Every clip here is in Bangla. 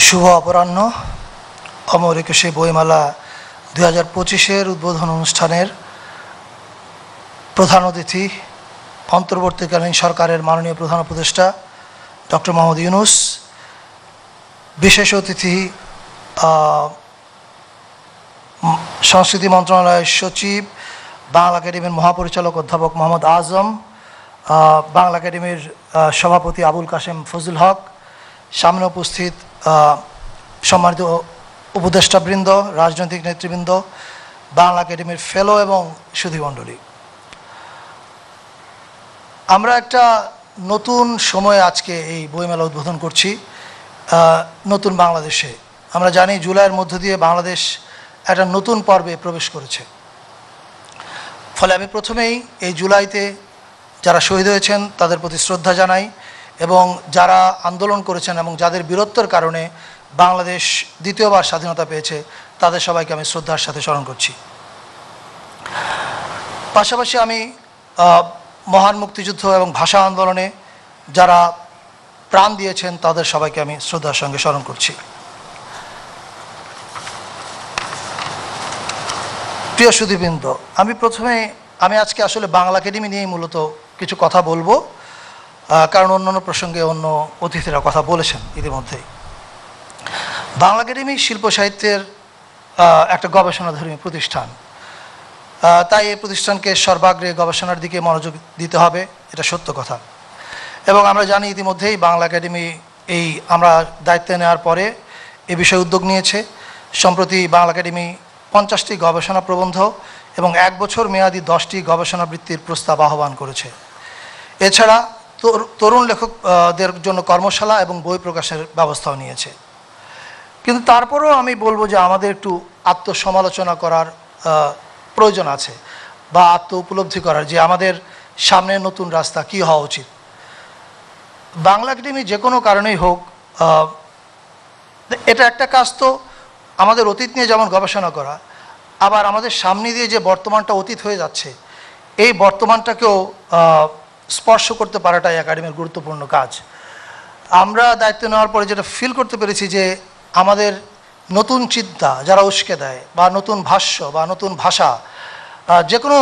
শুভ অপরাহ্ন। অমর একুশে বইমেলা 2025-এর উদ্বোধন অনুষ্ঠানের প্রধান অতিথি অন্তর্বর্তীকালীন সরকারের মাননীয় প্রধান উপদেষ্টা ডক্টর মোহাম্মদ ইউনূস, বিশেষ অতিথি সংস্কৃতি মন্ত্রণালয়ের সচিব, বাংলা একাডেমির মহাপরিচালক অধ্যাপক মোহাম্মদ আজম, বাংলা একাডেমির সভাপতি আবুল কাশেম ফজলুল হক, সামনে উপস্থিত সম্মানিত উপদেষ্টাবৃন্দ, রাজনৈতিক নেতৃবৃন্দ, বাংলা একাডেমির ফেলো এবং সুধীমণ্ডলী, আমরা একটা নতুন সময়ে আজকে এই বইমেলা উদ্বোধন করছি। নতুন বাংলাদেশে আমরা জানি জুলাইয়ের মধ্য দিয়ে বাংলাদেশ একটা নতুন পর্বে প্রবেশ করেছে। ফলে আমি প্রথমেই এই জুলাইতে যারা শহীদ হয়েছেন তাদের প্রতি শ্রদ্ধা জানাই এবং যারা আন্দোলন করেছেন এবং যাদের বীরত্বের কারণে বাংলাদেশ দ্বিতীয়বার স্বাধীনতা পেয়েছে তাদের সবাইকে আমি শ্রদ্ধার সাথে স্মরণ করছি। পাশাপাশি আমি মহান মুক্তিযুদ্ধ এবং ভাষা আন্দোলনে যারা প্রাণ দিয়েছেন তাদের সবাইকে আমি শ্রদ্ধার সঙ্গে স্মরণ করছি। প্রিয় সুধীবৃন্দ, আমি আজকে আসলে বাংলা একাডেমি নিয়েই মূলত কিছু কথা বলবো, কারণ অন্যান্য প্রসঙ্গে অন্য অতিথিরা কথা বলেছেন ইতিমধ্যেই। বাংলা একাডেমি শিল্প সাহিত্যের একটা গবেষণাধর্মী প্রতিষ্ঠান, তাই এই প্রতিষ্ঠানকে সর্বাগ্রে গবেষণার দিকে মনোযোগ দিতে হবে, এটা সত্য কথা। এবং আমরা জানি ইতিমধ্যেই বাংলা একাডেমি আমরা দায়িত্ব নেওয়ার পরে এ বিষয়ে উদ্যোগ নিয়েছে। সম্প্রতি বাংলা একাডেমি 50টি গবেষণা প্রবন্ধ এবং 1 বছর মেয়াদী 10টি গবেষণা বৃত্তির প্রস্তাব আহ্বান করেছে। এছাড়া তরুণ লেখকদের জন্য কর্মশালা এবং বই প্রকাশের ব্যবস্থাও নিয়েছে। কিন্তু তারপরেও আমি বলবো যে আমাদের একটু আত্মসমালোচনা করার প্রয়োজন আছে, বা আত্ম উপলব্ধি করার যে আমাদের সামনে নতুন রাস্তা কি হওয়া উচিত। বাংলা একাডেমি যে কোনো কারণেই হোক, এটা একটা কাজ তো আমাদের অতীত নিয়ে যেমন গবেষণা করা, আবার আমাদের সামনে দিয়ে যে বর্তমানটা অতীত হয়ে যাচ্ছে এই বর্তমানটাকেও স্পর্শ করতে পারাটাই একাডেমির গুরুত্বপূর্ণ কাজ। আমরা দায়িত্ব নেওয়ার পরে যেটা ফিল করতে পেরেছি যে আমাদের নতুন চিন্তা যারা উস্কে দেয়, বা নতুন ভাষ্য বা নতুন ভাষা, যে কোনো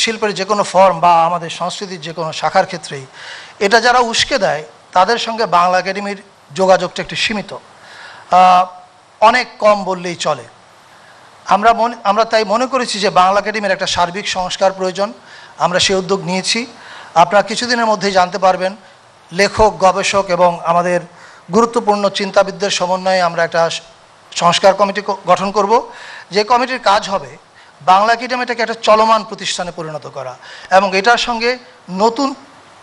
শিল্পের যে কোনো ফর্ম বা আমাদের সংস্কৃতির যে কোনো শাখার ক্ষেত্রেই এটা যারা উস্কে দেয় তাদের সঙ্গে বাংলা একাডেমির যোগাযোগটা একটু সীমিত, অনেক কম বললেই চলে। আমরা তাই মনে করেছি যে বাংলা একাডেমির একটা সার্বিক সংস্কার প্রয়োজন। আমরা সেই উদ্যোগ নিয়েছি। আপনারা কিছুদিনের মধ্যেই জানতে পারবেন, লেখক, গবেষক এবং আমাদের গুরুত্বপূর্ণ চিন্তাবিদদের সমন্বয়ে আমরা একটা সংস্কার কমিটি গঠন করব, যে কমিটির কাজ হবে বাংলা একাডেমিটাকে একটা চলমান প্রতিষ্ঠানে পরিণত করা, এবং এটার সঙ্গে নতুন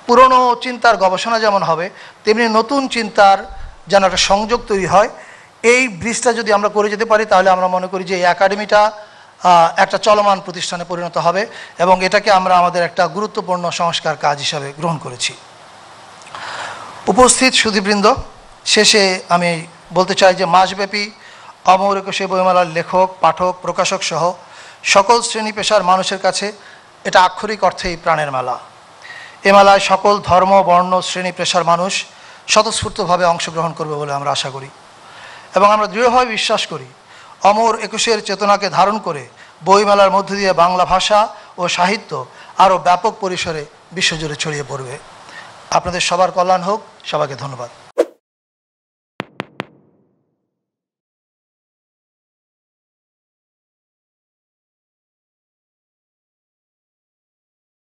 পুরনো চিন্তার গবেষণা যেমন হবে তেমনি নতুন চিন্তার যেন একটা সংযোগ তৈরি হয়। এই ব্রিজটা যদি আমরা করে যেতে পারি তাহলে আমরা মনে করি যে এই একাডেমিটা একটা চলমান প্রতিষ্ঠানে পরিণত হবে, এবং এটাকে আমরা আমাদের একটা গুরুত্বপূর্ণ সংস্কার কাজ হিসাবে গ্রহণ করেছি। উপস্থিত সুধীবৃন্দ, শেষে আমি বলতে চাই যে মাসব্যাপী অমর একুশে বইমেলার লেখক, পাঠক, প্রকাশক সহ সকল শ্রেণী পেশার মানুষের কাছে এটা আক্ষরিক অর্থেই প্রাণের মেলা। এ মেলায় সকল ধর্ম, বর্ণ, শ্রেণী পেশার মানুষ স্বতঃস্ফূর্তভাবে অংশগ্রহণ করবে বলে আমরা আশা করি, এবং আমরা দৃঢ়ভাবে বিশ্বাস করি অমর একুশের চেতনাকে ধারণ করে বইমেলার মধ্য দিয়ে বাংলা ভাষা ও সাহিত্য আরও ব্যাপক পরিসরে বিশ্বজুড়ে ছড়িয়ে পড়বে। আপনাদের সবার কল্যাণ হোক। সবাইকে ধন্যবাদ।